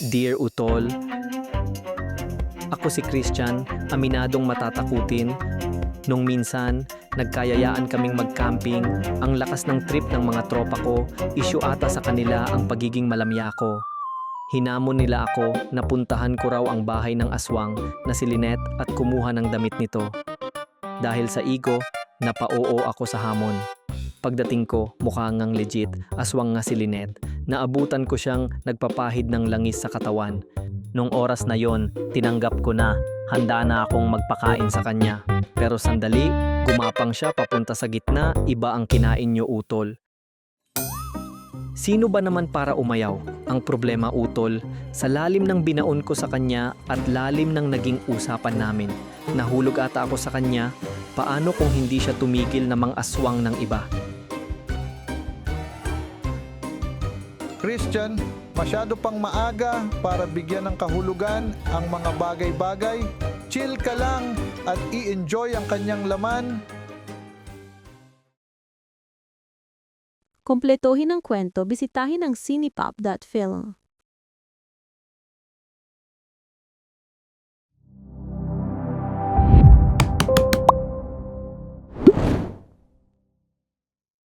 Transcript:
Dear Utol, ako si Christian, aminadong matatakutin. Nung minsan, nagkayayaan kaming mag-camping, ang lakas ng trip ng mga tropa ko, issue ata sa kanila ang pagiging malamya ko. Hinamon nila ako na puntahan ko raw ang bahay ng aswang na si Lynette at kumuha ng damit nito. Dahil sa ego, napa-oo ako sa hamon. Pagdating ko, mukha ngang legit, aswang nga si Lynette. Naabutan ko siyang nagpapahid ng langis sa katawan. Nung oras na yon, tinanggap ko na, handa na akong magpakain sa kanya. Pero sandali, gumapang siya papunta sa gitna, iba ang kinain niyo, Utol. Sino ba naman para umayaw? Ang problema, Utol, sa lalim ng binaon ko sa kanya at lalim ng naging usapan namin. Nahulog ata ako sa kanya, paano kung hindi siya tumigil na mang-aswang ng iba? Christian, masyado pang maaga para bigyan ng kahulugan ang mga bagay-bagay. Chill ka lang at i-enjoy ang kanyang laman. Kompletohin ang kwento, bisitahin ang cinepop.film.